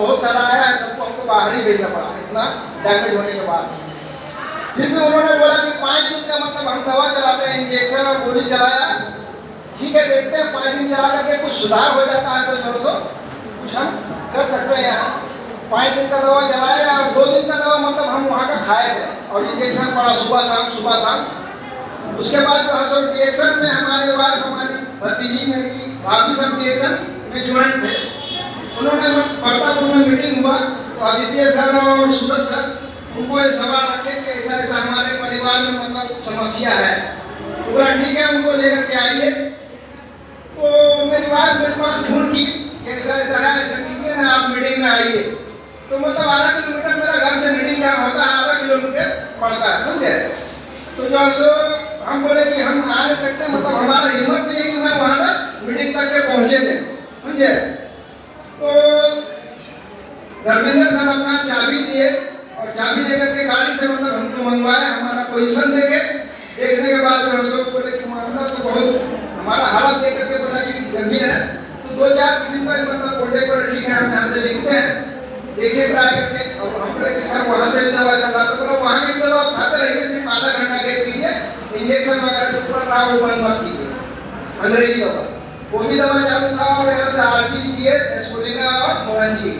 बहुत सारा आया है, सबको हमको बाहर ही भेजना पड़ा इतना डैमेज होने के बाद। फिर भी उन्होंने बोला कि 5 दिन का मतलब हम दवा चलाते हैं, इंजेक्शन और गोली चलाया, ठीक है देखते हैं 5 दिन चला करके कुछ सुधार हो जाता है तो जो सो कुछ हम कर सकते हैं। यहाँ 5 दिन का दवा चलाया और 2 दिन का दवा मतलब हम वहाँ का खाए थे और इंजेक्शन पड़ा सुबह शाम। उसके बाद जो है सो रिएक्शन में हमारे वाइफ, हमारी भतीजी, मेरी भाभी सब रिएक्शन में ज्वाइन थे। उन्होंने प्रतापपुर में मीटिंग हुआ तो आदित्य सर और सूरज सर उनको ये सवाल रखे कि ऐसा ऐसा हमारे परिवार में मतलब समस्या है, तो बोला ठीक है उनको लेकर के आइए। तो मेरी वाइफ मेरे पास फोन की कि ऐसा ऐसा है, ऐसा कीजिए ना, आप मीटिंग में आइए। तो मतलब आधा किलोमीटर मेरा घर से मीटिंग जहाँ होता है आधा किलोमीटर पड़ता है, समझे। तो जो सो हम बोले कि हम आ नहीं सकते, मतलब हमारा हिम्मत नहीं है कि मैं वहाँ तक मीटिंग तक के पहुँचेंगे, समझे। तो धर्मेंद्र सर अपना चाबी दिए और चाबी देकर के गाड़ी से मतलब हमको मंगवाया, हमारा पोजीशन देके देखने के बाद जो है सो बोले कि मामला तो बहुत हमारा हालत देख करके पता कि गंभीर है। तो 2-4 किसी का मतलब बोलने पर ठीक है हम यहाँ से लिखते हैं, देखिए ट्राई करके। और हम बोले कि सर वहाँ से भी दवा चल रहा, तो बोला वहाँ की दवा आप खाते रहिए, सिर्फ आधा घंटा गैप कीजिए, इंजेक्शन वगैरह जो पूरा रहा वो बंद मत कीजिए, अंग्रेजी दवा वो भी दवा चालू था। और यहाँ से आरटी दिए, एस्पोलिना और मोरंजी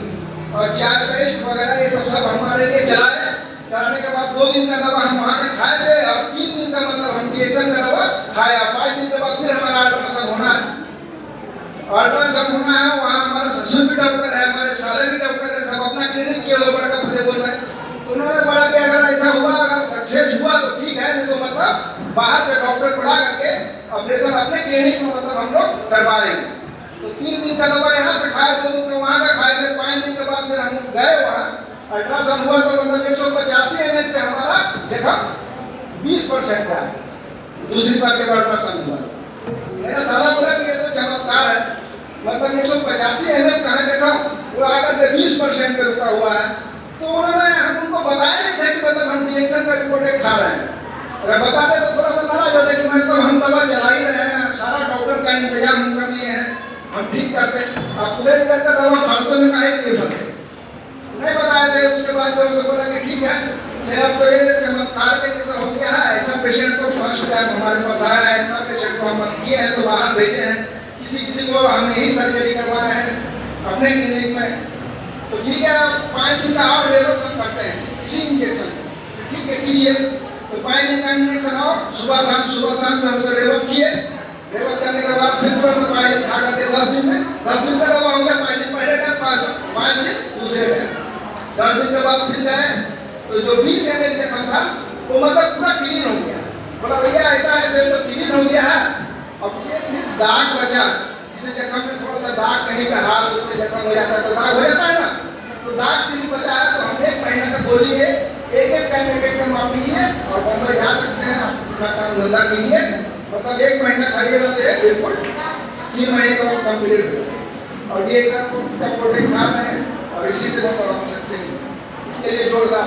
और 4 पेस्ट वगैरह ये सब हमारे लिए चलाए। चलाने के बाद 2 दिन का दवा हम वहाँ पे खाए थे और 3 दिन का मतलब हम इंजेक्शन का दवा खाया। 5 दिन के बाद फिर हमारा अल्ट्रासाउंड होना है, अल्ट्रासाउंड होना है। वहाँ हमारा ससुर भी डॉक्टर है, हमारे साले भी डॉक्टर है, सब अपना क्लिनिक किए हुए बड़ा फतेहपुर में। तो उन्होंने बोला कि अगर ऐसा हुआ, अगर सक्सेस हुआ तो ठीक है, नहीं तो मतलब बाहर से डॉक्टर बुला करके ऑपरेशन अपने क्लिनिक में मतलब हम लोग करवाएंगे। तो 3 दिन का दवा यहाँ से खाए, 2 दिन वहाँ का खाए थे। 5 दिन के बाद फिर हम गए वहाँ, अल्ट्रासाउंड हुआ तो मतलब 185 ml से हमारा जगह 20% का दूसरी बार जब अल्ट्रासाउंड हुआ मेरा साला बोला कि ये तो चमत्कार है, मतलब 185 ml कहाँ देखा, वो आकर के 20% पे रुका हुआ है। तो उन्होंने हम उनको बताया नहीं था कि मतलब हम रिएक्शन का रिपोर्ट खा रहे हैं। अगर बताते तो थोड़ा सा नाराज होते कि मतलब हम दवा चला ही रहे हैं, सारा डॉक्टर का इंतजाम हम कर लिए हैं, हम ठीक करते, आप पूरे रिजल्ट का दवा फालतू में काहे के फंसे, नहीं बताए थे। उसके बाद जो बोला कि ठीक है अब तो ये चमत्कार के जैसा हो गया है, ऐसा पेशेंट को फर्स्ट टाइम हमारे पास आया है, इतना पेशेंट को हम किए हैं तो बाहर भेजे हैं, किसी को हम यही सर्जरी करवाए हैं अपने क्लिनिक में। तो ठीक है 5 दिन का और रेवस हम करते हैं इसी इंजेक्शन, ठीक है कीजिए। तो 5 दिन का इंजेक्शन और सुबह शाम जो है रेवस किए। रेवस करने के बाद फिर तो 5 दिन खा करके 10 दिन में 10 दिन का दवा हो गया। 5 दिन पहले टाइम, 5 दिन दूसरे टाइम, 10 दिन के बाद फिर गए तो जो 20 ml जख्म था वो मतलब पूरा क्लीन हो गया। बोला भैया ऐसा है तो क्लीन हो गया है, अब ये सिर्फ दाग बचा, जिसे जख्म में थोड़ा सा दाग कहीं का हाथ में जख्म हो जाता है तो दाग हो जाता है ना, तो दाग सिर्फ बचा है। तो हम 1 महीना का गोली है, एक टाइम आप लीजिए और बम्बई जा सकते हैं, अपना काम धंधा कीजिए, मतलब 1 महीना खाइएगा तो बिल्कुल 3 महीने के बाद कंप्लीट हो जाए। और ये सब का प्रोटीन खा रहे हैं और इसी से मतलब हम सक्सेस, इसके लिए जोरदार